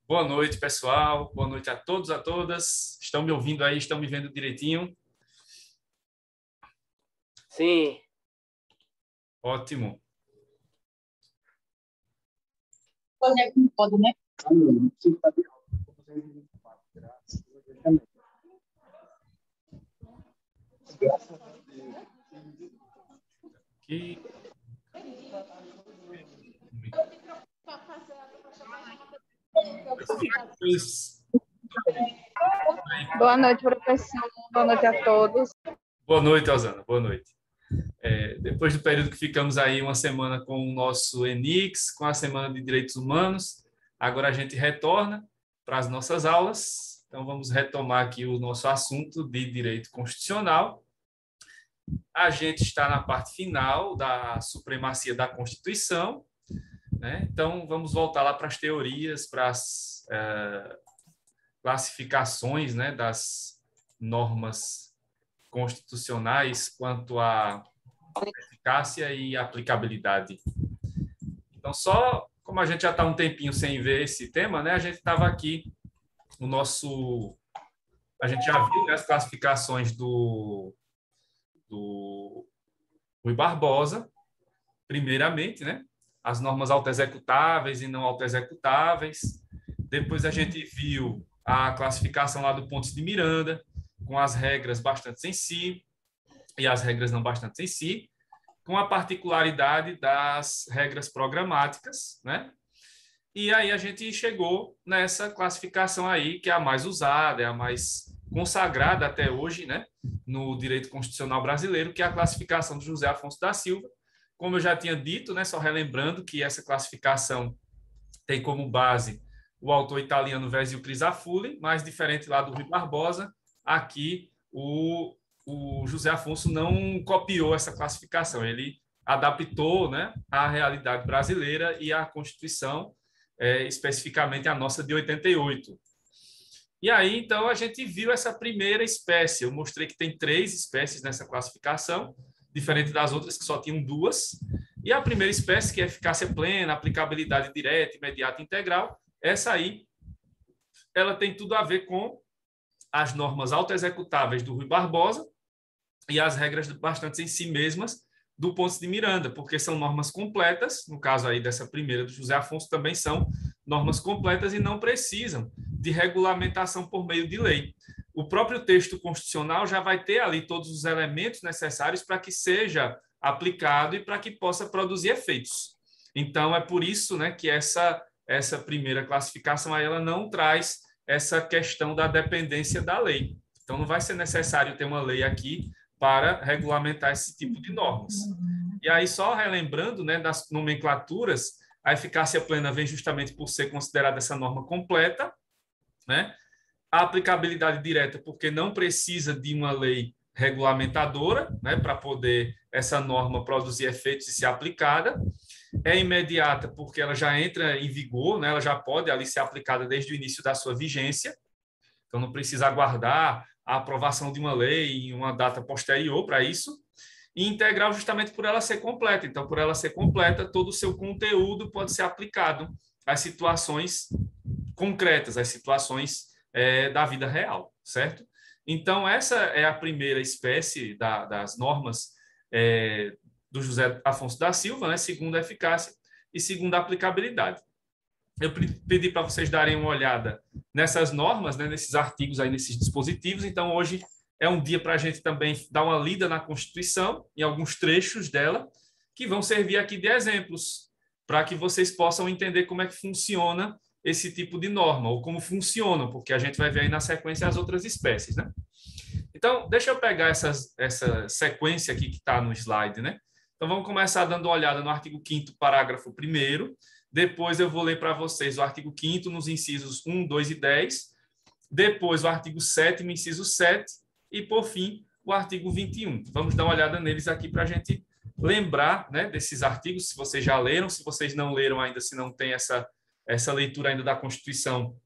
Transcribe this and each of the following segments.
Boa noite, pessoal. Boa noite a todos, a todas. Estão me ouvindo aí? Estão me vendo direitinho? Sim. Ótimo. Pode, né? Aqui. Boa noite, professor. Boa noite a todos. Boa noite, Osana. Boa noite. Depois do período que ficamos aí uma semana com o nosso ENIX, com a Semana de Direitos Humanos, agora a gente retorna para as nossas aulas. Então, vamos retomar aqui o nosso assunto de direito constitucional. A gente está na parte final da supremacia da Constituição, né? Então, vamos voltar lá para as teorias, para as classificações, né, das normas constitucionais quanto à eficácia e aplicabilidade. Então, só como a gente já está um tempinho sem ver esse tema, né, a gente estava aqui a gente já viu, né, as classificações do Rui Barbosa, primeiramente, né, as normas autoexecutáveis e não autoexecutáveis. Depois a gente viu a classificação lá do Pontes de Miranda, com as regras bastantes em si e as regras não bastantes em si, com a particularidade das regras programáticas, né? E aí a gente chegou nessa classificação aí, que é a mais usada, é a mais consagrada até hoje, né, no direito constitucional brasileiro, que é a classificação do José Afonso da Silva. Como eu já tinha dito, né, só relembrando que essa classificação tem como base o autor italiano Vezio Crisafulli, mas diferente lá do Rui Barbosa, aqui o José Afonso não copiou essa classificação, ele adaptou, né, à realidade brasileira e à Constituição, especificamente a nossa de 88. E aí, então, a gente viu essa primeira espécie. Eu mostrei que tem 3 espécies nessa classificação, diferente das outras que só tinham 2. E a primeira espécie, que é eficácia plena, aplicabilidade direta, imediata e integral, essa aí, ela tem tudo a ver com as normas autoexecutáveis do Rui Barbosa e as regras bastantes em si mesmas do Pontes de Miranda, porque são normas completas, no caso aí dessa primeira do José Afonso, também são normas completas e não precisam de regulamentação por meio de lei. O próprio texto constitucional já vai ter ali todos os elementos necessários para que seja aplicado e para que possa produzir efeitos. Então, é por isso, né, que essa primeira classificação aí, ela não traz essa questão da dependência da lei. Então, não vai ser necessário ter uma lei aqui para regulamentar esse tipo de normas. E aí, só relembrando, né, das nomenclaturas, a eficácia plena vem justamente por ser considerada essa norma completa, né? A aplicabilidade direta, porque não precisa de uma lei regulamentadora, né, para poder essa norma produzir efeitos e ser aplicada. É imediata, porque ela já entra em vigor, né, ela já pode ali ser aplicada desde o início da sua vigência, então não precisa aguardar a aprovação de uma lei em uma data posterior para isso. E integral justamente por ela ser completa. Então, por ela ser completa, todo o seu conteúdo pode ser aplicado às situações concretas, às situações da vida real, certo? Então, essa é a primeira espécie das normas do José Afonso da Silva, né? Segundo a eficácia e segundo a aplicabilidade. Eu pedi para vocês darem uma olhada nessas normas, né, nesses artigos aí, nesses dispositivos. Então, hoje é um dia para a gente também dar uma lida na Constituição, em alguns trechos dela, que vão servir aqui de exemplos, para que vocês possam entender como é que funciona esse tipo de norma, ou como funcionam, porque a gente vai ver aí na sequência as outras espécies, né? Então, deixa eu pegar essa sequência aqui que está no slide, né? Então, vamos começar dando uma olhada no artigo 5º, parágrafo 1º. Depois eu vou ler para vocês o artigo 5º, nos incisos 1, 2 e 10. Depois o artigo 7º, inciso 7. E, por fim, o artigo 21. Vamos dar uma olhada neles aqui para a gente lembrar, né, desses artigos, se vocês já leram, se vocês não leram ainda, se não tem essa leitura ainda da Constituição,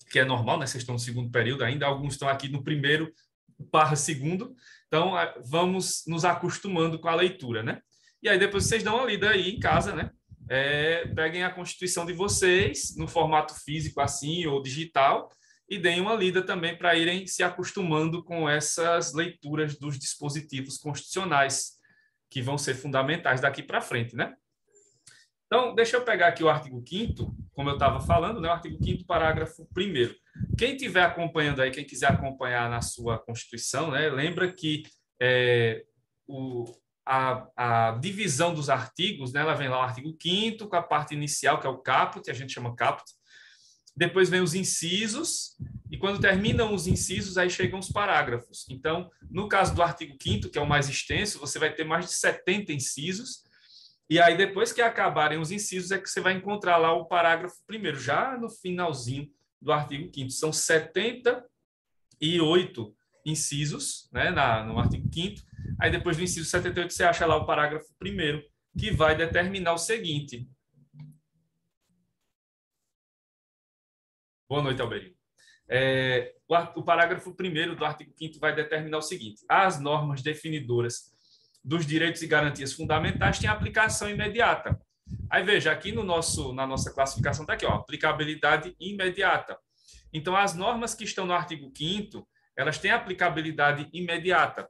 que é normal, né? Vocês estão no segundo período ainda, alguns estão aqui no primeiro / segundo, então vamos nos acostumando com a leitura, né? E aí depois vocês dão uma lida aí em casa, né? Peguem a Constituição de vocês, no formato físico assim, ou digital, e deem uma lida também para irem se acostumando com essas leituras dos dispositivos constitucionais, que vão ser fundamentais daqui para frente, né? Então, deixa eu pegar aqui o artigo 5º, como eu estava falando, né? O artigo 5º, parágrafo 1º. Quem estiver acompanhando aí, quem quiser acompanhar na sua Constituição, né? Lembra que a divisão dos artigos, né? Ela vem lá o artigo 5º, com a parte inicial, que é o caput, a gente chama caput. Depois vem os incisos, e quando terminam os incisos, aí chegam os parágrafos. Então, no caso do artigo 5º, que é o mais extenso, você vai ter mais de 70 incisos, e aí depois que acabarem os incisos é que você vai encontrar lá o parágrafo 1º, já no finalzinho do artigo 5º. São 78 incisos, né, no artigo 5º. Aí depois do inciso 78 você acha lá o parágrafo 1º, que vai determinar o seguinte. Boa noite, Alberinho. O parágrafo 1º do artigo 5º vai determinar o seguinte: as normas definidoras dos direitos e garantias fundamentais têm aplicação imediata. Aí veja, aqui na nossa classificação está aqui, ó, aplicabilidade imediata. Então, as normas que estão no artigo 5º, elas têm aplicabilidade imediata.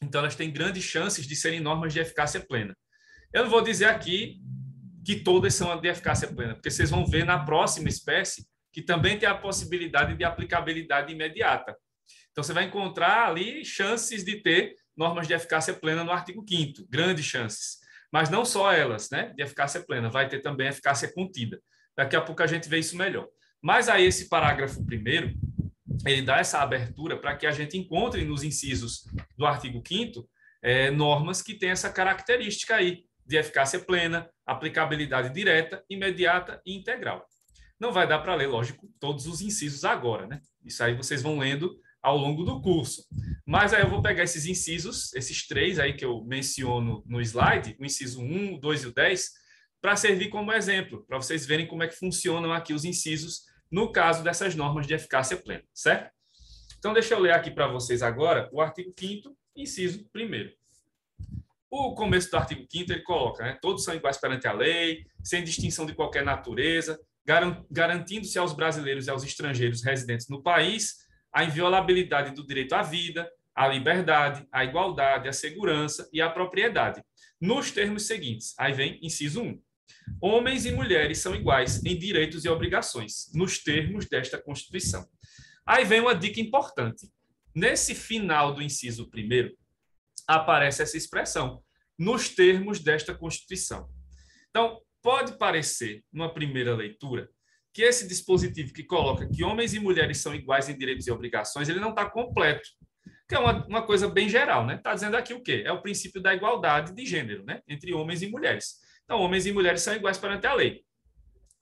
Então, elas têm grandes chances de serem normas de eficácia plena. Eu não vou dizer aqui que todas são de eficácia plena, porque vocês vão ver na próxima espécie que também tem a possibilidade de aplicabilidade imediata. Então, você vai encontrar ali chances de ter normas de eficácia plena no artigo 5º, grandes chances. Mas não só elas, né, de eficácia plena, vai ter também eficácia contida. Daqui a pouco a gente vê isso melhor. Mas aí esse parágrafo 1º, ele dá essa abertura para que a gente encontre nos incisos do artigo 5º normas que têm essa característica aí, de eficácia plena, aplicabilidade direta, imediata e integral. Não vai dar para ler, lógico, todos os incisos agora, né? Isso aí vocês vão lendo ao longo do curso. Mas aí eu vou pegar esses incisos, esses 3 aí que eu menciono no slide, o inciso 1, o 2 e o 10, para servir como exemplo, para vocês verem como é que funcionam aqui os incisos no caso dessas normas de eficácia plena, certo? Então, deixa eu ler aqui para vocês agora o artigo 5º, inciso 1º. O começo do artigo 5º, ele coloca, né, todos são iguais perante a lei, sem distinção de qualquer natureza, garantindo-se aos brasileiros e aos estrangeiros residentes no país a inviolabilidade do direito à vida, à liberdade, à igualdade, à segurança e à propriedade, nos termos seguintes. Aí vem inciso 1. Homens e mulheres são iguais em direitos e obrigações, nos termos desta Constituição. Aí vem uma dica importante. Nesse final do inciso 1º, aparece essa expressão, nos termos desta Constituição. Então, pode parecer, numa primeira leitura, que esse dispositivo que coloca que homens e mulheres são iguais em direitos e obrigações, ele não está completo, que é uma coisa bem geral, né? Está dizendo aqui o quê? É o princípio da igualdade de gênero, né? Entre homens e mulheres. Então, homens e mulheres são iguais perante a lei.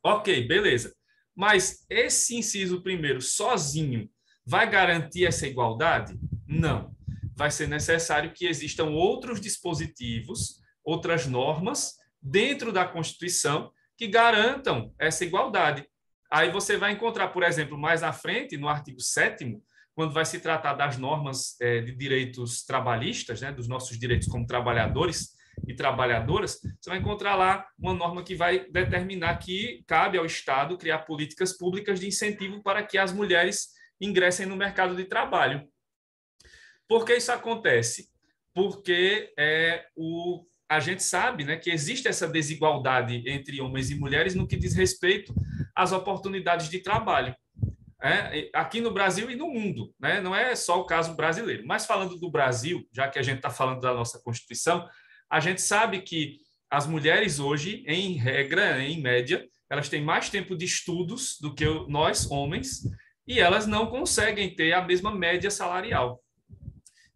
Ok, beleza. Mas esse inciso 1º, sozinho, vai garantir essa igualdade? Não. Vai ser necessário que existam outros dispositivos, outras normas, dentro da Constituição, que garantam essa igualdade. Aí você vai encontrar, por exemplo, mais à frente, no artigo 7º, quando vai se tratar das normas de direitos trabalhistas, né, dos nossos direitos como trabalhadores e trabalhadoras, você vai encontrar lá uma norma que vai determinar que cabe ao Estado criar políticas públicas de incentivo para que as mulheres ingressem no mercado de trabalho. Por que isso acontece? Porque a gente sabe, né, que existe essa desigualdade entre homens e mulheres no que diz respeito às oportunidades de trabalho. Aqui no Brasil e no mundo, né? Não é só o caso brasileiro. Mas falando do Brasil, já que a gente está falando da nossa Constituição, a gente sabe que as mulheres hoje, em regra, em média, elas têm mais tempo de estudos do que nós, homens, e elas não conseguem ter a mesma média salarial.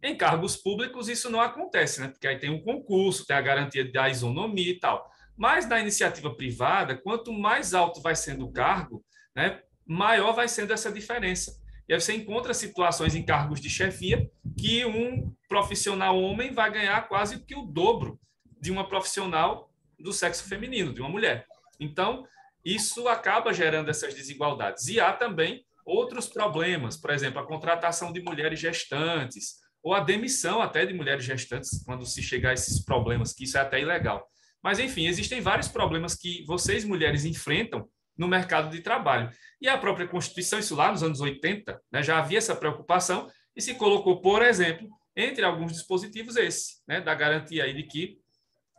Em cargos públicos, isso não acontece, né? Porque aí tem um concurso, tem a garantia da isonomia e tal. Mas na iniciativa privada, quanto mais alto vai sendo o cargo, né, maior vai sendo essa diferença. E aí você encontra situações em cargos de chefia que um profissional homem vai ganhar quase que o dobro de uma profissional do sexo feminino, de uma mulher. Então, isso acaba gerando essas desigualdades. E há também outros problemas, por exemplo, a contratação de mulheres gestantes, ou a demissão até de mulheres gestantes, quando se chegar a esses problemas, que isso é até ilegal. Mas, enfim, existem vários problemas que vocês, mulheres, enfrentam no mercado de trabalho. E a própria Constituição, isso lá nos anos 80, né, já havia essa preocupação e se colocou, por exemplo, entre alguns dispositivos esse, né, da garantia aí de que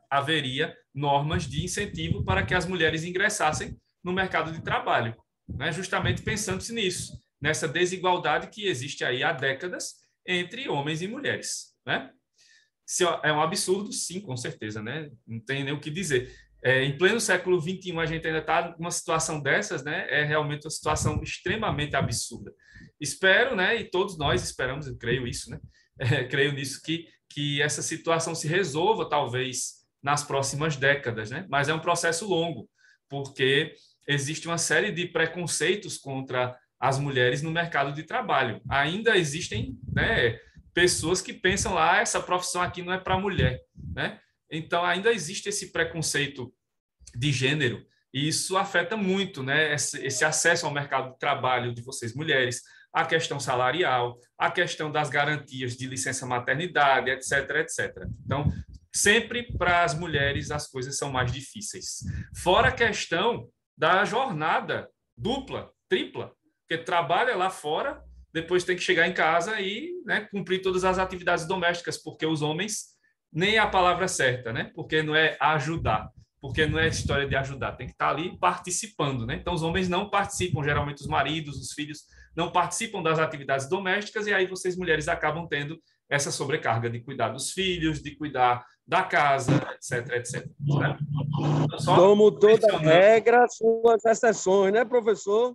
haveria normas de incentivo para que as mulheres ingressassem no mercado de trabalho, né, justamente pensando-se nisso, nessa desigualdade que existe aí há décadas entre homens e mulheres, né? É um absurdo, sim, com certeza, né? Não tem nem o que dizer. Em pleno século XXI, a gente ainda está numa situação dessas, né? É realmente uma situação extremamente absurda. Espero, né? E todos nós esperamos, eu creio isso, né? Creio nisso, que essa situação se resolva, talvez, nas próximas décadas, né? Mas é um processo longo, porque existe uma série de preconceitos contra as mulheres no mercado de trabalho. Ainda existem, né, pessoas que pensam lá, essa profissão aqui não é para mulher, né? Então, ainda existe esse preconceito de gênero e isso afeta muito, né, esse acesso ao mercado de trabalho de vocês, mulheres, a questão salarial, a questão das garantias de licença maternidade, etc, etc. Então, sempre para as mulheres as coisas são mais difíceis. Fora a questão da jornada dupla, tripla, porque trabalha lá fora, depois tem que chegar em casa e, né, cumprir todas as atividades domésticas, porque os homens, nem a palavra certa, né? Porque não é ajudar, porque não é história de ajudar, tem que estar ali participando, né? Então, os homens não participam, geralmente os maridos, os filhos, não participam das atividades domésticas, e aí vocês, mulheres, acabam tendo essa sobrecarga de cuidar dos filhos, de cuidar da casa, etc, etc. Né? Como toda regra, suas exceções, né, professor?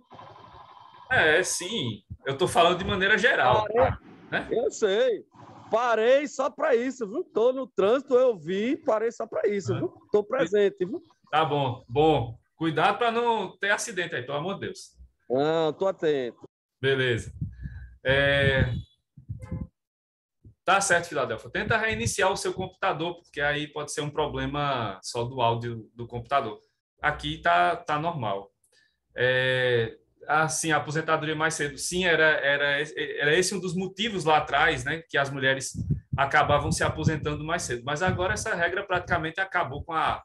Sim. Eu estou falando de maneira geral. Né? Eu sei. Parei só para isso, viu? Estou no trânsito, eu vi, parei só para isso, viu? Estou presente, viu? Tá bom. Bom, cuidado para não ter acidente aí, pelo amor de Deus. Não, estou atento. Beleza. Tá certo, Filadélfia. Tenta reiniciar o seu computador, porque aí pode ser um problema só do áudio do computador. Aqui tá normal. Assim, a aposentadoria mais cedo. Sim, era esse um dos motivos lá atrás, né, que as mulheres acabavam se aposentando mais cedo. Mas agora essa regra praticamente acabou com a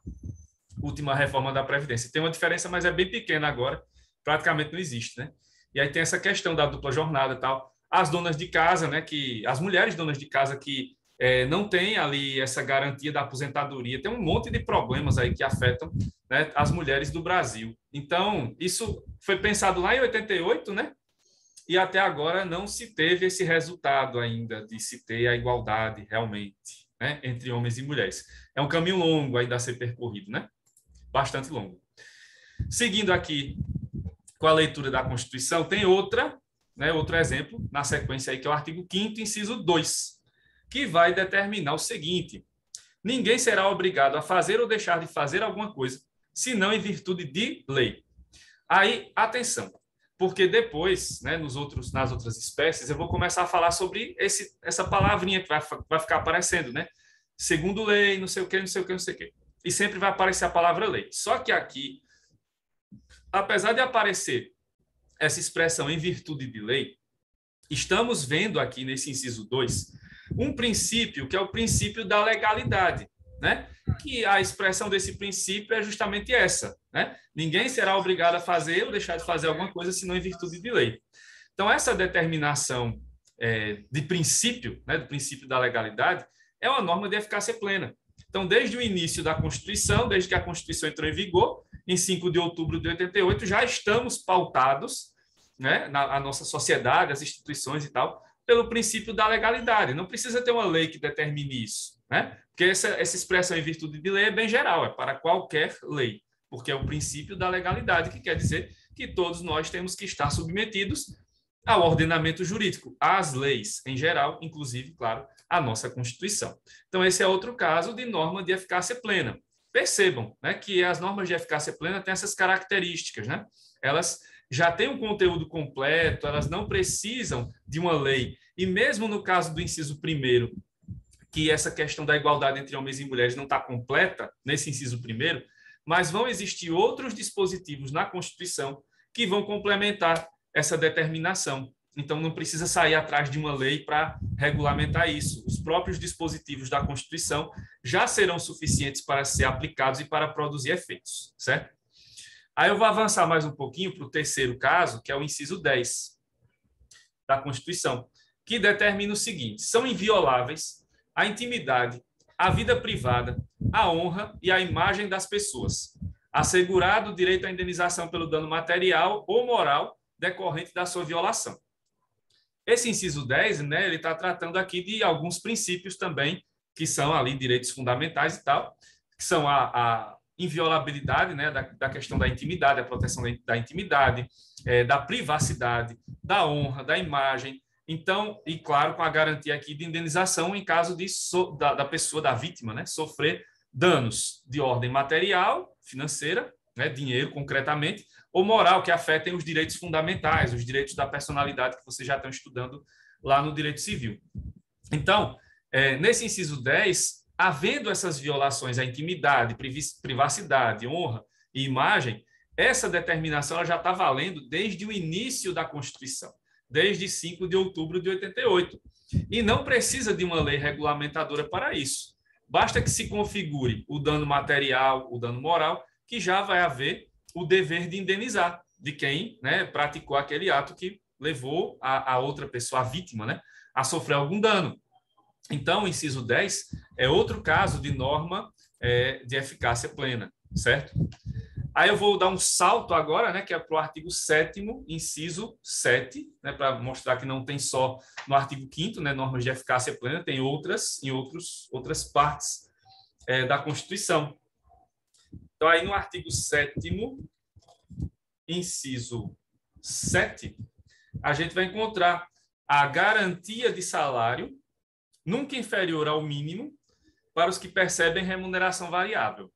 última reforma da Previdência. Tem uma diferença, mas é bem pequena agora. Praticamente não existe, né? E aí tem essa questão da dupla jornada e tal. As donas de casa, né, as mulheres donas de casa que não têm ali essa garantia da aposentadoria, tem um monte de problemas aí que afetam, né, as mulheres do Brasil. Então, isso foi pensado lá em 88, né? E até agora não se teve esse resultado ainda de se ter a igualdade realmente, né, entre homens e mulheres. É um caminho longo ainda a ser percorrido, né? Bastante longo. Seguindo aqui com a leitura da Constituição, tem outro exemplo, na sequência aí, que é o artigo 5º, inciso 2, que vai determinar o seguinte: ninguém será obrigado a fazer ou deixar de fazer alguma coisa, senão em virtude de lei. Aí, atenção, porque depois, né, nas outras espécies, eu vou começar a falar sobre essa palavrinha que vai ficar aparecendo, né? Segundo lei, não sei o quê, não sei o quê, não sei o quê. E sempre vai aparecer a palavra lei. Só que aqui, apesar de aparecer essa expressão em virtude de lei, estamos vendo aqui nesse inciso 2 um princípio que é o princípio da legalidade, né? Que a expressão desse princípio é justamente essa, né? Ninguém será obrigado a fazer ou deixar de fazer alguma coisa senão em virtude de lei. Então, essa determinação de princípio, né, do princípio da legalidade, é uma norma de eficácia plena. Então, desde o início da Constituição, desde que a Constituição entrou em vigor, em 5 de outubro de 88, já estamos pautados, né, a nossa sociedade, as instituições e tal, pelo princípio da legalidade. Não precisa ter uma lei que determine isso, né? Porque essa expressão em virtude de lei é bem geral, é para qualquer lei, porque é o princípio da legalidade, que quer dizer que todos nós temos que estar submetidos ao ordenamento jurídico, às leis em geral, inclusive, claro, à nossa Constituição. Então, esse é outro caso de norma de eficácia plena. Percebam, né, que as normas de eficácia plena têm essas características, né? Elas já têm um conteúdo completo, elas não precisam de uma lei. E mesmo no caso do inciso 1º, que essa questão da igualdade entre homens e mulheres não está completa nesse inciso primeiro, mas vão existir outros dispositivos na Constituição que vão complementar essa determinação. Então, não precisa sair atrás de uma lei para regulamentar isso. Os próprios dispositivos da Constituição já serão suficientes para ser aplicados e para produzir efeitos, certo? Aí eu vou avançar mais um pouquinho para o terceiro caso, que é o inciso 10 da Constituição, que determina o seguinte: são invioláveis a intimidade, a vida privada, a honra e a imagem das pessoas, assegurado o direito à indenização pelo dano material ou moral decorrente da sua violação. Esse inciso 10, né, ele está tratando aqui de alguns princípios também, que são ali direitos fundamentais e tal, que são a inviolabilidade, né, da questão da intimidade, a proteção da intimidade, da privacidade, da honra, da imagem. Então, e claro, com a garantia aqui de indenização em caso da pessoa, da vítima, né, sofrer danos de ordem material, financeira, né, dinheiro concretamente, ou moral, que afetem os direitos fundamentais, os direitos da personalidade que vocês já estão estudando lá no direito civil. Então, nesse inciso 10, havendo essas violações à intimidade, privacidade, honra e imagem, essa determinação ela já está valendo desde o início da Constituição, desde 5 de outubro de 88. E não precisa de uma lei regulamentadora para isso. Basta que se configure o dano material, o dano moral, que já vai haver o dever de indenizar de quem, né, praticou aquele ato que levou a outra pessoa, a vítima, né, a sofrer algum dano. Então, o inciso 10 é outro caso de norma de eficácia plena, certo? Aí eu vou dar um salto agora, né, que é para o artigo 7º, inciso 7, né, para mostrar que não tem só no artigo 5º, né, normas de eficácia plena, tem outras em outras partes da Constituição. Então, aí no artigo 7º, inciso 7, a gente vai encontrar a garantia de salário nunca inferior ao mínimo para os que percebem remuneração variável.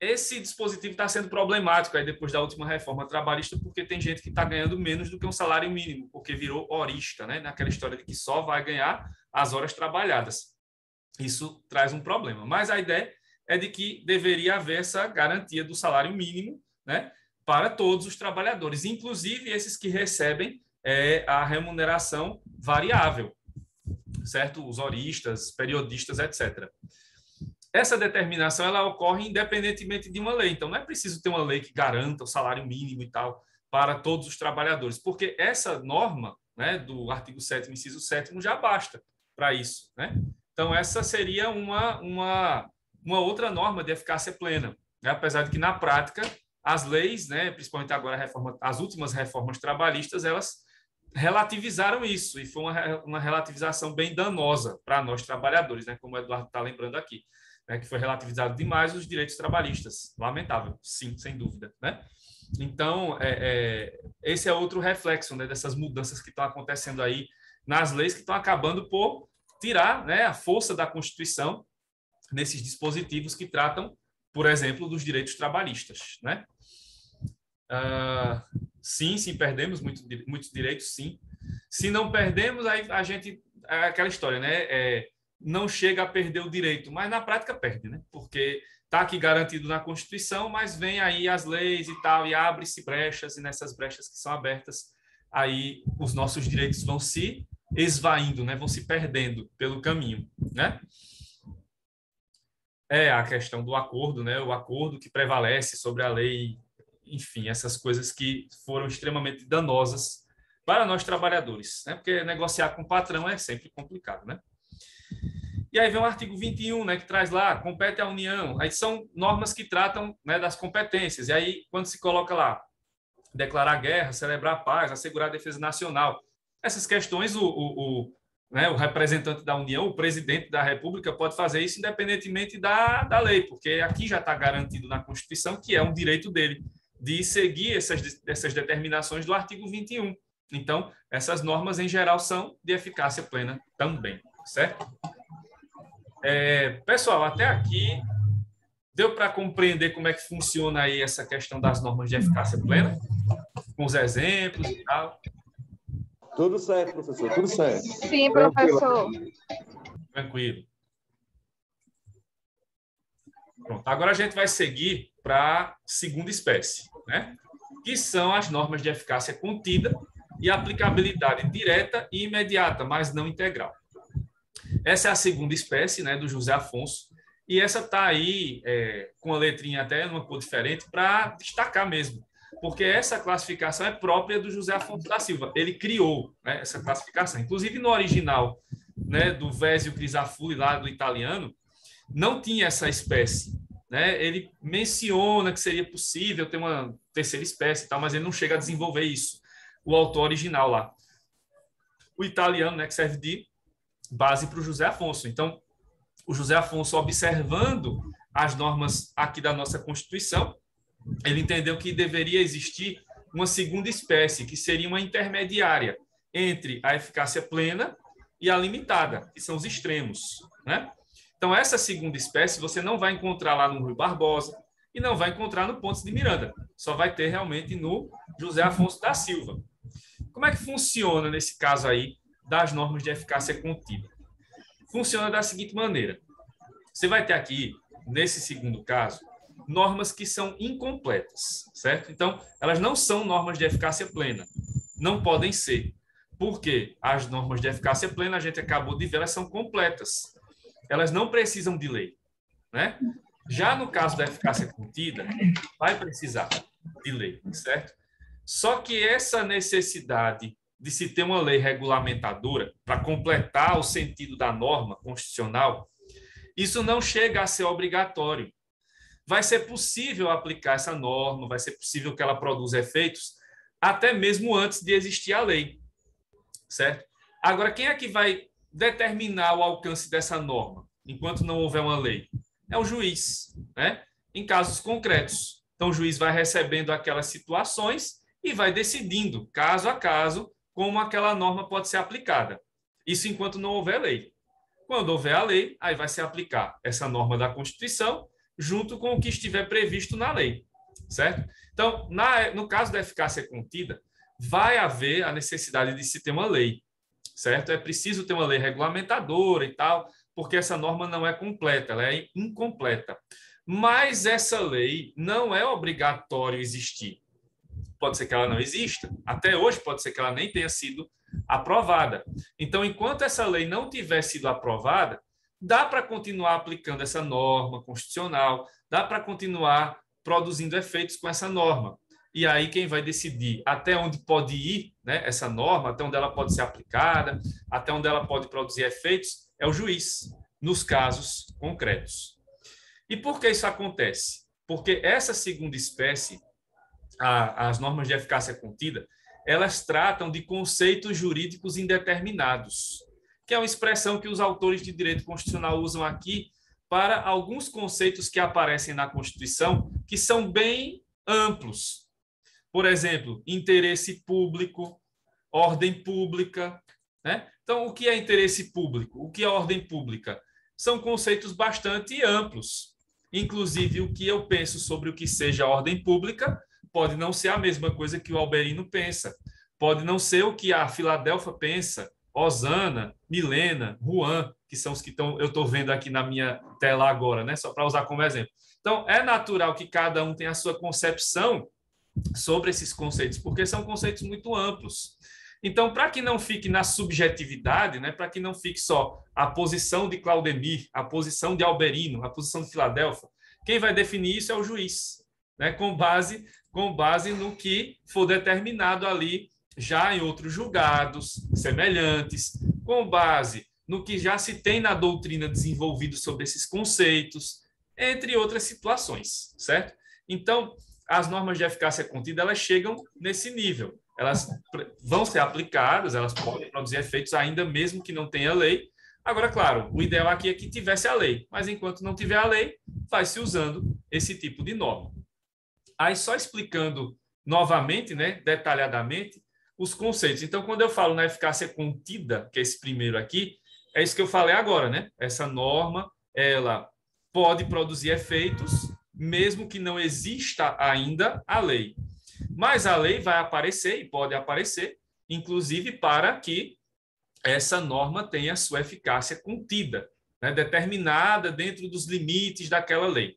Esse dispositivo está sendo problemático aí depois da última reforma trabalhista, porque tem gente que está ganhando menos do que um salário mínimo, porque virou horista, né? Naquela história de que só vai ganhar as horas trabalhadas. Isso traz um problema. Mas a ideia é de que deveria haver essa garantia do salário mínimo, né, para todos os trabalhadores, inclusive esses que recebem a remuneração variável, certo? Os horistas, periodistas, etc. Essa determinação ela ocorre independentemente de uma lei. Então, não é preciso ter uma lei que garanta o salário mínimo e tal para todos os trabalhadores, porque essa norma, né, do artigo 7º, inciso 7º, já basta para isso, né? Então, essa seria uma outra norma de eficácia plena, né? Apesar de que, na prática, as leis, né, principalmente agora as últimas reformas trabalhistas, elas relativizaram isso, e foi uma relativização bem danosa para nós trabalhadores, né, como o Eduardo está lembrando aqui, né, que foi relativizado demais os direitos trabalhistas. Lamentável, sim, sem dúvida, né? Então, esse é outro reflexo, né, dessas mudanças que estão acontecendo aí nas leis, que estão acabando por tirar, né, a força da Constituição nesses dispositivos que tratam, por exemplo, dos direitos trabalhistas, né? Sim, perdemos muitos direitos, sim. Se não perdemos, aí a gente... É aquela história, né? Não chega a perder o direito, mas na prática perde, né? Porque está aqui garantido na Constituição, mas vem aí as leis e tal, e abre-se brechas, e nessas brechas que são abertas, aí os nossos direitos vão se esvaindo, né? Vão se perdendo pelo caminho, né? A questão do acordo, né? O acordo que prevalece sobre a lei, enfim, essas coisas que foram extremamente danosas para nós trabalhadores, né? Porque negociar com o patrão é sempre complicado, né? E aí vem o artigo 21, né, que traz lá, compete à União. Aí são normas que tratam, né, das competências. E aí, quando se coloca lá, declarar guerra, celebrar a paz, assegurar a defesa nacional, essas questões, né, o representante da União, o presidente da República, pode fazer isso independentemente da lei, porque aqui já está garantido na Constituição que é um direito dele de seguir essas determinações do artigo 21. Então, essas normas, em geral, são de eficácia plena também, certo? Pessoal, até aqui, deu para compreender como é que funciona aí essa questão das normas de eficácia plena? Com os exemplos e tal? Tudo certo, professor, tudo certo. Sim, professor. Tranquilo. Pronto. Agora a gente vai seguir para a segunda espécie, né? Que são as normas de eficácia contida e aplicabilidade direta e imediata, mas não integral. Essa é a segunda espécie, né, do José Afonso, e essa está aí com a letrinha até numa cor diferente para destacar mesmo, porque essa classificação é própria do José Afonso da Silva. Ele criou, né, essa classificação. Inclusive, no original, né, do Vesio Crisafulli, lá do italiano, não tinha essa espécie. Né? Ele menciona que seria possível ter uma terceira espécie, e tal, mas ele não chega a desenvolver isso. O autor original lá. O italiano, né, que serve de base para o José Afonso. Então, o José Afonso, observando as normas aqui da nossa Constituição, ele entendeu que deveria existir uma segunda espécie, que seria uma intermediária entre a eficácia plena e a limitada, que são os extremos, né? Então, essa segunda espécie você não vai encontrar lá no Rui Barbosa e não vai encontrar no Pontes de Miranda. Só vai ter realmente no José Afonso da Silva. Como é que funciona nesse caso aí das normas de eficácia contida? Funciona da seguinte maneira. Você vai ter aqui, nesse segundo caso, normas que são incompletas, certo? Então, elas não são normas de eficácia plena. Não podem ser. Porque as normas de eficácia plena, a gente acabou de ver, elas são completas. Elas não precisam de lei, né? Já no caso da eficácia contida, vai precisar de lei, certo? Só que essa necessidade de se ter uma lei regulamentadora para completar o sentido da norma constitucional, isso não chega a ser obrigatório. Vai ser possível aplicar essa norma, vai ser possível que ela produza efeitos até mesmo antes de existir a lei, certo? Agora, quem é que vai determinar o alcance dessa norma, enquanto não houver uma lei? É o juiz, né? Em casos concretos. Então, o juiz vai recebendo aquelas situações e vai decidindo, caso a caso, como aquela norma pode ser aplicada. Isso enquanto não houver lei. Quando houver a lei, aí vai se aplicar essa norma da Constituição junto com o que estiver previsto na lei, certo? Então, no caso da eficácia contida, vai haver a necessidade de se ter uma lei, certo? É preciso ter uma lei regulamentadora e tal, porque essa norma não é completa, ela é incompleta. Mas essa lei não é obrigatório existir. Pode ser que ela não exista, até hoje pode ser que ela nem tenha sido aprovada. Então, enquanto essa lei não tiver sido aprovada, dá para continuar aplicando essa norma constitucional, dá para continuar produzindo efeitos com essa norma. E aí quem vai decidir até onde pode ir, né, essa norma, até onde ela pode ser aplicada, até onde ela pode produzir efeitos, é o juiz, nos casos concretos. E por que isso acontece? Porque essa segunda espécie, as normas de eficácia contida, elas tratam de conceitos jurídicos indeterminados, que é uma expressão que os autores de direito constitucional usam aqui para alguns conceitos que aparecem na Constituição, que são bem amplos. Por exemplo, interesse público, ordem pública, né? Então, o que é interesse público? O que é ordem pública? São conceitos bastante amplos. Inclusive, o que eu penso sobre o que seja ordem pública pode não ser a mesma coisa que o Alberino pensa. Pode não ser o que a Filadélfia pensa, Osana, Milena, Juan, que são os que eu estou vendo aqui na minha tela agora, né? Só para usar como exemplo. Então, é natural que cada um tenha a sua concepção sobre esses conceitos, porque são conceitos muito amplos. Então, para que não fique na subjetividade, né, para que não fique só a posição de Claudemir, a posição de Alberino, a posição de Filadélfia, quem vai definir isso é o juiz, né, com base no que for determinado ali já em outros julgados semelhantes, com base no que já se tem na doutrina desenvolvido sobre esses conceitos, entre outras situações, certo? Então, as normas de eficácia contida, elas chegam nesse nível. Elas vão ser aplicadas, elas podem produzir efeitos ainda mesmo que não tenha lei. Agora, claro, o ideal aqui é que tivesse a lei, mas enquanto não tiver a lei, vai-se usando esse tipo de norma. Aí, só explicando novamente, né, detalhadamente, os conceitos. Então, quando eu falo na eficácia contida, que é esse primeiro aqui, é isso que eu falei agora, né? Essa norma, ela pode produzir efeitos mesmo que não exista ainda a lei. Mas a lei vai aparecer e pode aparecer, inclusive para que essa norma tem a sua eficácia contida, né, determinada dentro dos limites daquela lei.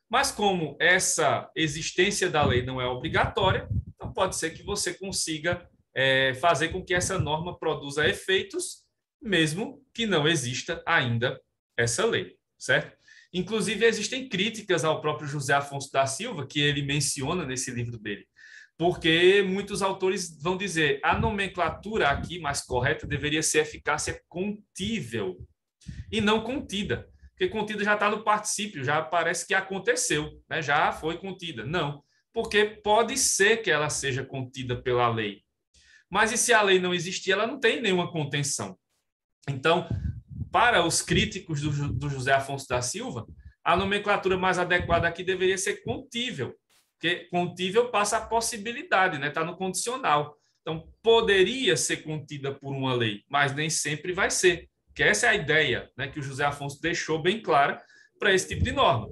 Mas como essa existência da lei não é obrigatória, então pode ser que você consiga fazer com que essa norma produza efeitos, mesmo que não exista ainda essa lei, certo? Inclusive, existem críticas ao próprio José Afonso da Silva, que ele menciona nesse livro dele, porque muitos autores vão dizer a nomenclatura aqui mais correta deveria ser eficácia contível e não contida, porque contida já está no particípio, já parece que aconteceu, né? Já foi contida. Não, porque pode ser que ela seja contida pela lei, mas e se a lei não existir, ela não tem nenhuma contenção. Então, para os críticos do José Afonso da Silva, a nomenclatura mais adequada aqui deveria ser contível, porque contível passa a possibilidade, né? Está no condicional. Então, poderia ser contida por uma lei, mas nem sempre vai ser. Que essa é a ideia, né, que o José Afonso deixou bem clara para esse tipo de norma,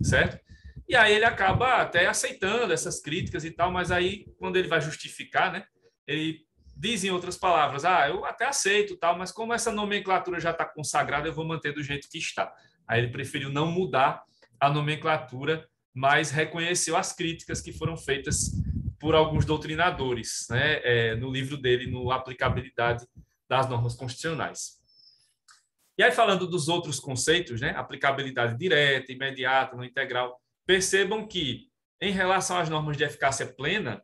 certo? E aí ele acaba até aceitando essas críticas e tal, mas aí, quando ele vai justificar, né, ele diz em outras palavras, eu até aceito, tal, mas como essa nomenclatura já está consagrada, eu vou manter do jeito que está. Aí ele preferiu não mudar a nomenclatura, mas reconheceu as críticas que foram feitas por alguns doutrinadores, né, no livro dele, no Aplicabilidade das Normas Constitucionais. E aí, falando dos outros conceitos, né, aplicabilidade direta, imediata, não integral, percebam que, em relação às normas de eficácia plena,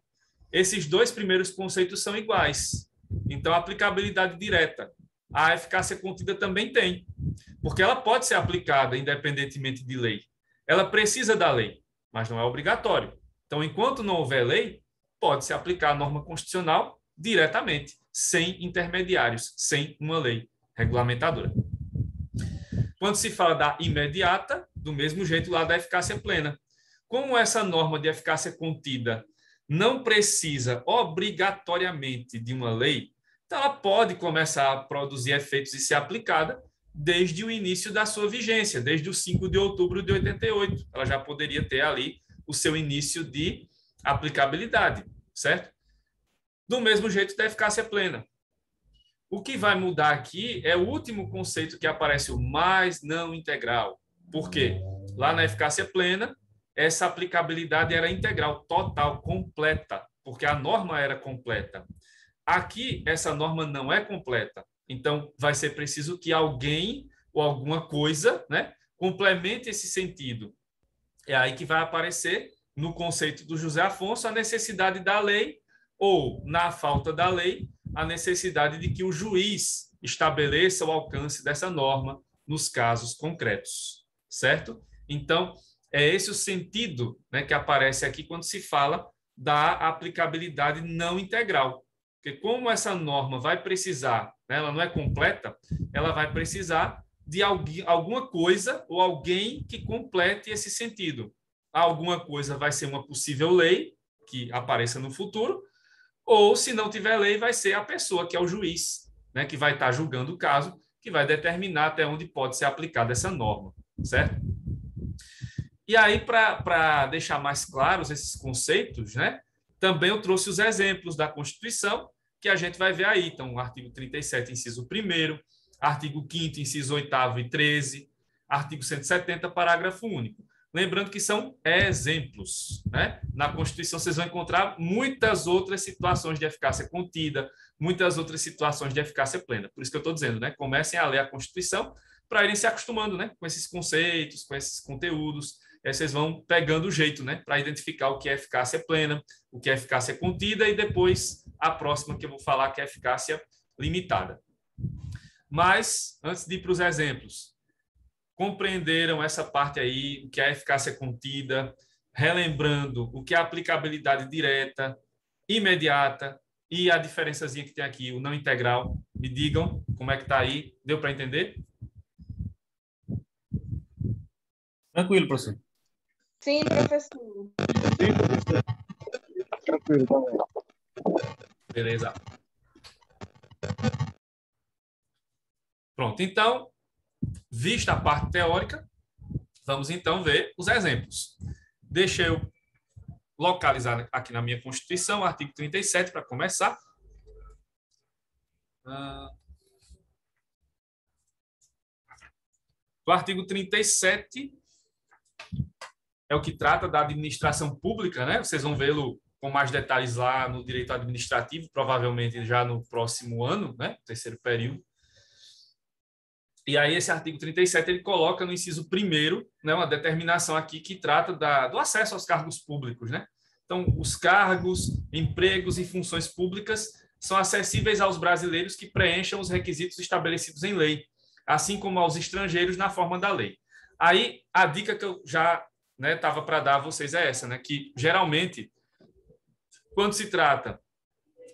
esses dois primeiros conceitos são iguais. Então, a aplicabilidade direta, a eficácia contida também tem, porque ela pode ser aplicada independentemente de lei. Ela precisa da lei, mas não é obrigatório. Então, enquanto não houver lei, pode-se aplicar a norma constitucional diretamente, sem intermediários, sem uma lei regulamentadora. Quando se fala da imediata, do mesmo jeito lá da eficácia plena. Como essa norma de eficácia contida não precisa obrigatoriamente de uma lei, então ela pode começar a produzir efeitos e ser aplicada desde o início da sua vigência, desde o 5 de outubro de 88. Ela já poderia ter ali o seu início de aplicabilidade, certo? Do mesmo jeito da eficácia plena. O que vai mudar aqui é o último conceito que aparece, o mais não integral. Por quê? Lá na eficácia plena, essa aplicabilidade era integral, total, completa, porque a norma era completa. Aqui, essa norma não é completa. Então, vai ser preciso que alguém ou alguma coisa, né, complemente esse sentido. É aí que vai aparecer, no conceito do José Afonso, a necessidade da lei ou, na falta da lei, a necessidade de que o juiz estabeleça o alcance dessa norma nos casos concretos, certo? Então, é esse o sentido, né, que aparece aqui quando se fala da aplicabilidade não integral. Porque como essa norma vai precisar, né, ela não é completa, ela vai precisar de alguma coisa ou alguém que complete esse sentido. Alguma coisa vai ser uma possível lei que apareça no futuro, ou, se não tiver lei, vai ser a pessoa, que é o juiz, né, que vai estar julgando o caso, que vai determinar até onde pode ser aplicada essa norma, certo? E aí, para deixar mais claros esses conceitos, né, também eu trouxe os exemplos da Constituição, que a gente vai ver aí. Então, o artigo 37, inciso 1º, artigo 5º, inciso 8º e 13, artigo 170, parágrafo único. Lembrando que são exemplos, né? Na Constituição vocês vão encontrar muitas outras situações de eficácia contida, muitas outras situações de eficácia plena. Por isso que eu estou dizendo, né? Comecem a ler a Constituição para irem se acostumando, né? Com esses conceitos, com esses conteúdos. Aí vocês vão pegando o jeito, né? Para identificar o que é eficácia plena, o que é eficácia contida e depois a próxima que eu vou falar, que é eficácia limitada. Mas, antes de ir para os exemplos, compreenderam essa parte aí, o que é a eficácia contida, relembrando o que é a aplicabilidade direta, imediata e a diferençazinha que tem aqui, o não integral. Me digam como é que está aí. Deu para entender? Tranquilo, professor. Sim, professor. Sim, professor. Tranquilo também. Beleza. Pronto, então, vista a parte teórica, vamos então ver os exemplos. Deixa eu localizar aqui na minha Constituição, artigo 37, para começar. O artigo 37 é o que trata da administração pública, né? Vocês vão vê-lo com mais detalhes lá no direito administrativo, provavelmente já no próximo ano, né? Terceiro período. E aí esse artigo 37 ele coloca no inciso 1º, né, uma determinação aqui que trata do acesso aos cargos públicos, né? Então, os cargos, empregos e funções públicas são acessíveis aos brasileiros que preencham os requisitos estabelecidos em lei, assim como aos estrangeiros na forma da lei. Aí, a dica que eu já estava para dar a vocês é essa, né? Que geralmente, quando se trata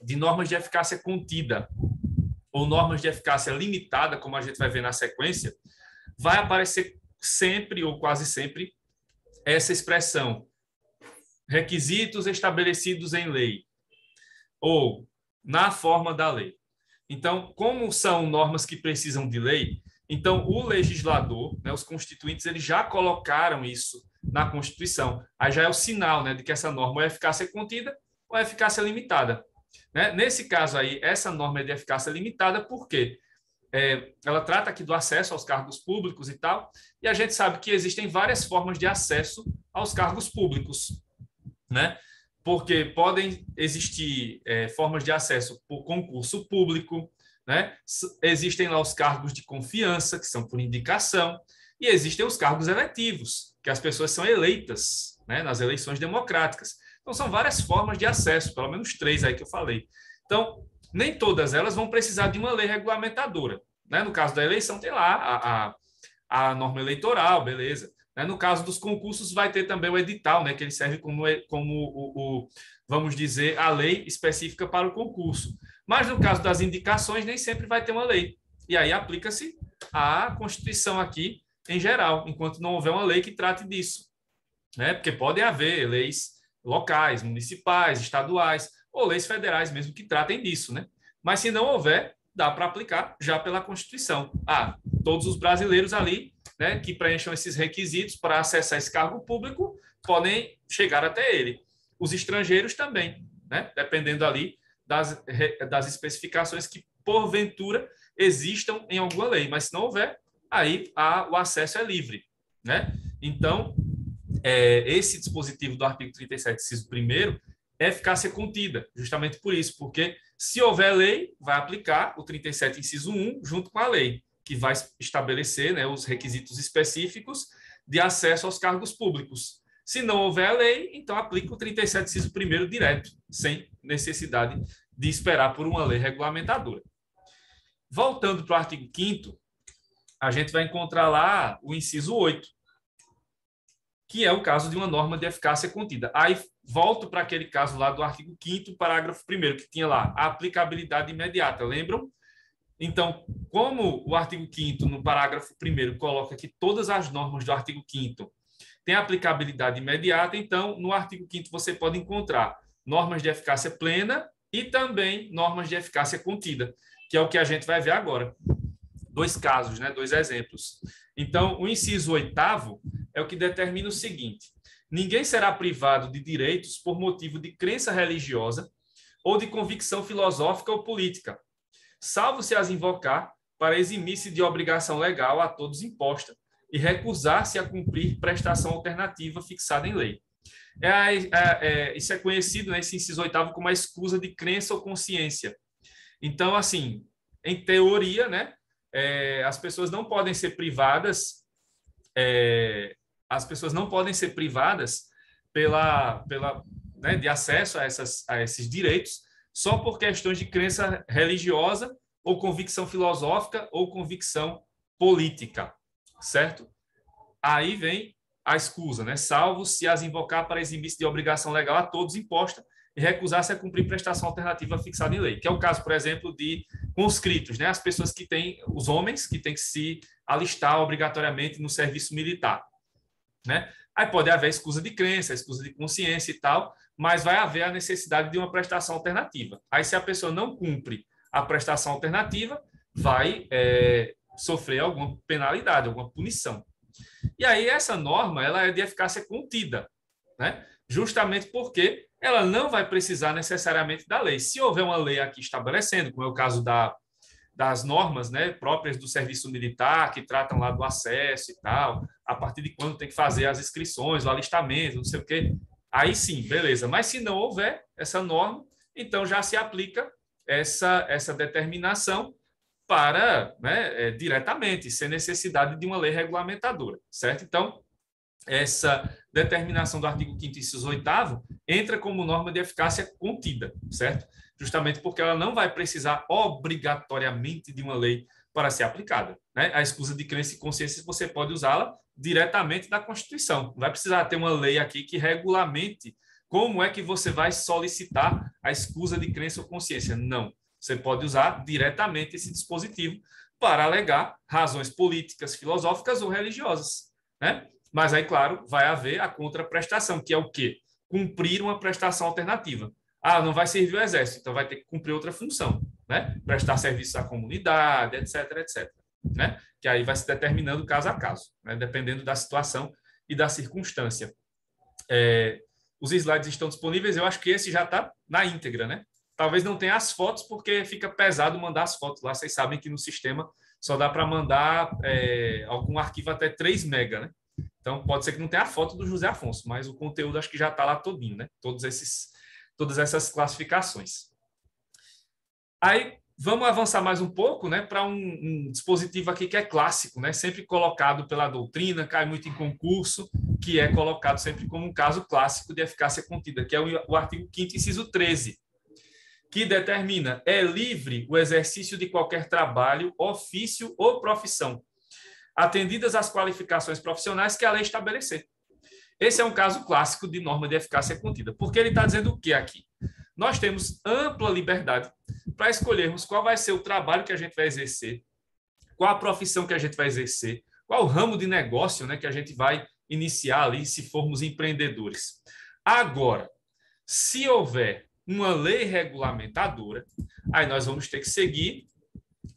de normas de eficácia contida ou normas de eficácia limitada, como a gente vai ver na sequência, vai aparecer sempre ou quase sempre essa expressão requisitos estabelecidos em lei ou na forma da lei. Então, como são normas que precisam de lei, então o legislador, né, os constituintes, eles já colocaram isso na Constituição. Aí já é o sinal, né, de que essa norma é eficácia contida ou é eficácia limitada. Né? Nesse caso aí, essa norma é de eficácia limitada porque ela trata aqui do acesso aos cargos públicos e tal, e a gente sabe que existem várias formas de acesso aos cargos públicos, né? Porque podem existir formas de acesso por concurso público, né? Existem lá os cargos de confiança, que são por indicação, e existem os cargos eletivos, que as pessoas são eleitas, né, nas eleições democráticas. Então, são várias formas de acesso, pelo menos 3 aí que eu falei. Então, nem todas elas vão precisar de uma lei regulamentadora, né? No caso da eleição, tem lá a norma eleitoral, beleza. No caso dos concursos, vai ter também o edital, né, que ele serve como vamos dizer, a lei específica para o concurso. Mas, no caso das indicações, nem sempre vai ter uma lei. E aí aplica-se a Constituição aqui, em geral, enquanto não houver uma lei que trate disso. Né? Porque podem haver leis locais, municipais, estaduais, ou leis federais mesmo que tratem disso. Né? Mas, se não houver, dá para aplicar já pela Constituição. Todos os brasileiros ali, né, que preencham esses requisitos para acessar esse cargo público podem chegar até ele. Os estrangeiros também, né, dependendo ali das especificações que, porventura, existam em alguma lei. Mas, se não houver, aí o acesso é livre. Né? Então, esse dispositivo do artigo 37, inciso 1º, é eficácia contida, justamente por isso, porque se houver lei, vai aplicar o 37, inciso 1, junto com a lei, que vai estabelecer, né, os requisitos específicos de acesso aos cargos públicos. Se não houver a lei, então aplica o 37, inciso 1º direto, sem necessidade de esperar por uma lei regulamentadora. Voltando para o artigo 5º, a gente vai encontrar lá o inciso 8, que é o caso de uma norma de eficácia contida. Aí volto para aquele caso lá do artigo 5º, parágrafo 1º, que tinha lá a aplicabilidade imediata, lembram? Então, como o artigo 5º, no parágrafo 1º, coloca que todas as normas do artigo 5º têm aplicabilidade imediata, então, no artigo 5º você pode encontrar normas de eficácia plena e também normas de eficácia contida, que é o que a gente vai ver agora. 2 casos, né? 2 exemplos. Então, o inciso 8º é o que determina o seguinte: ninguém será privado de direitos por motivo de crença religiosa ou de convicção filosófica ou política, salvo se as invocar para eximir-se de obrigação legal a todos imposta e recusar-se a cumprir prestação alternativa fixada em lei. Isso é conhecido, né, esse inciso 8º, como a escusa de crença ou consciência. Então, assim, em teoria, né, as pessoas não podem ser privadas, né, de acesso a esses direitos só por questões de crença religiosa ou convicção filosófica ou convicção política, certo? Aí vem a escusa, né? Salvo se as invocar para eximir-se de obrigação legal a todos imposta e recusar-se a cumprir prestação alternativa fixada em lei, que é o caso, por exemplo, de conscritos, né? As pessoas que têm, os homens que têm que se alistar obrigatoriamente no serviço militar, né? Aí pode haver escusa de crença, escusa de consciência e tal, mas vai haver a necessidade de uma prestação alternativa. Aí, se a pessoa não cumpre a prestação alternativa, vai sofrer alguma penalidade, alguma punição. E aí, essa norma ela é de eficácia contida, né? Justamente porque ela não vai precisar necessariamente da lei. Se houver uma lei aqui estabelecendo, como é o caso das normas, né, próprias do serviço militar, que tratam lá do acesso e tal, a partir de quando tem que fazer as inscrições, o alistamento, não sei o quê. Aí sim, beleza. Mas se não houver essa norma, então já se aplica essa determinação para, né, diretamente, sem necessidade de uma lei regulamentadora, certo? Então, essa determinação do artigo 5º, inciso 8º, entra como norma de eficácia contida, certo? Justamente porque ela não vai precisar obrigatoriamente de uma lei para ser aplicada, né? A escusa de crença e consciência você pode usá-la diretamente da Constituição. Não vai precisar ter uma lei aqui que regulamente como é que você vai solicitar a escusa de crença ou consciência. Não. Você pode usar diretamente esse dispositivo para alegar razões políticas, filosóficas ou religiosas, né? Mas aí, claro, vai haver a contraprestação, que é o quê? Cumprir uma prestação alternativa. Ah, não vai servir o exército, então vai ter que cumprir outra função, né? Prestar serviço à comunidade, etc, etc, né? Que aí vai se determinando caso a caso, né? Dependendo da situação e da circunstância. Os slides estão disponíveis, eu acho que esse já está na íntegra, né? Talvez não tenha as fotos, porque fica pesado mandar as fotos lá. Vocês sabem que no sistema só dá para mandar algum arquivo até 3 MB, né? Então, pode ser que não tenha a foto do José Afonso, mas o conteúdo acho que já está lá todinho, né? Todas essas classificações. Aí, vamos avançar mais um pouco, né? Para um dispositivo aqui que é clássico, né? Sempre colocado pela doutrina, cai muito em concurso, que é colocado sempre como um caso clássico de eficácia contida, que é o artigo 5º, inciso 13, que determina: é livre o exercício de qualquer trabalho, ofício ou profissão, atendidas as qualificações profissionais que a lei estabelecer. Esse é um caso clássico de norma de eficácia contida, porque ele está dizendo o que aqui? Nós temos ampla liberdade para escolhermos qual vai ser o trabalho que a gente vai exercer, qual a profissão que a gente vai exercer, qual o ramo de negócio, né, que a gente vai iniciar ali, se formos empreendedores. Agora, se houver uma lei regulamentadora, aí nós vamos ter que seguir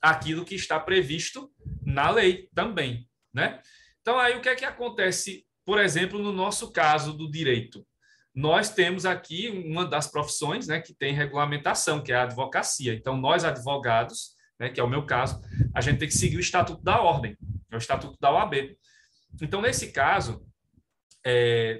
aquilo que está previsto na lei também, né? Então, aí o que é que acontece, por exemplo, no nosso caso do direito? Nós temos aqui uma das profissões, né, que tem regulamentação, que é a advocacia. Então, nós advogados, né, que é o meu caso, a gente tem que seguir o Estatuto da Ordem, é o Estatuto da OAB. Então, nesse caso,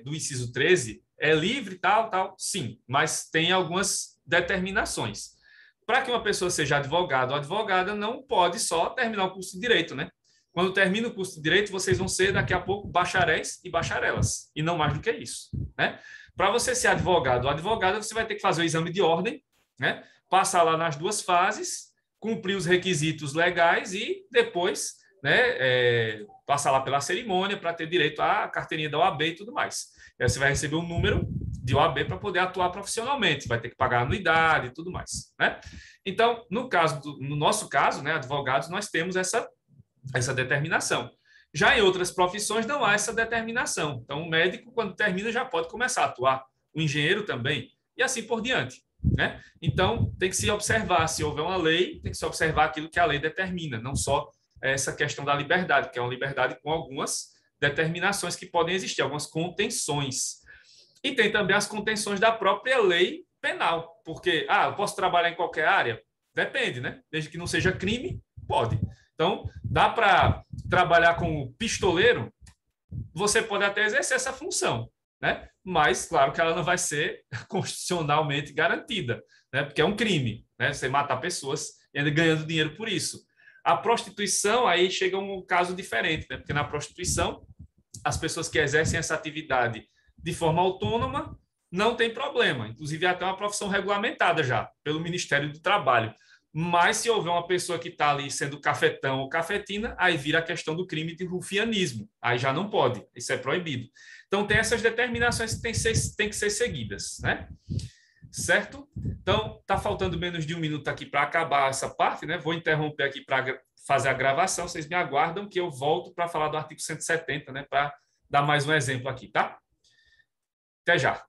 do inciso 13, é livre, tal, sim, mas tem algumas determinações. Para que uma pessoa seja advogado ou advogada, não pode só terminar o curso de Direito, né? Quando termina o curso de Direito, vocês vão ser, daqui a pouco, bacharéis e bacharelas, e não mais do que isso, né? Para você ser advogado ou advogada, você vai ter que fazer o exame de ordem, né? Passar lá nas 2 fases, cumprir os requisitos legais e depois, né, passar lá pela cerimônia para ter direito à carteirinha da OAB e tudo mais. E aí você vai receber um número de OAB para poder atuar profissionalmente, vai ter que pagar anuidade e tudo mais, né? Então, no nosso caso, né, advogados, nós temos essa determinação. Já em outras profissões não há essa determinação. Então, o médico, quando termina, já pode começar a atuar. O engenheiro também, e assim por diante, né? Então, tem que se observar, se houver uma lei, tem que se observar aquilo que a lei determina, não só essa questão da liberdade, que é uma liberdade com algumas determinações que podem existir, algumas contenções. E tem também as contenções da própria lei penal, porque, eu posso trabalhar em qualquer área? Depende, né? Desde que não seja crime, pode. Então, dá para trabalhar como pistoleiro, você pode até exercer essa função, né? Mas, claro que ela não vai ser constitucionalmente garantida, né? Porque é um crime, né? Você matar pessoas e ainda ganhando dinheiro por isso. A prostituição, aí chega um caso diferente, né? Porque na prostituição, as pessoas que exercem essa atividade de forma autônoma não tem problema. Inclusive, é até uma profissão regulamentada já pelo Ministério do Trabalho. Mas se houver uma pessoa que está ali sendo cafetão ou cafetina, aí vira a questão do crime de rufianismo. Aí já não pode, isso é proibido. Então, tem essas determinações que têm que ser seguidas, né? Certo? Então, está faltando menos de 1 minuto aqui para acabar essa parte, né? Vou interromper aqui para fazer a gravação. Vocês me aguardam que eu volto para falar do artigo 170, né? Para dar mais um exemplo aqui, tá? Até já.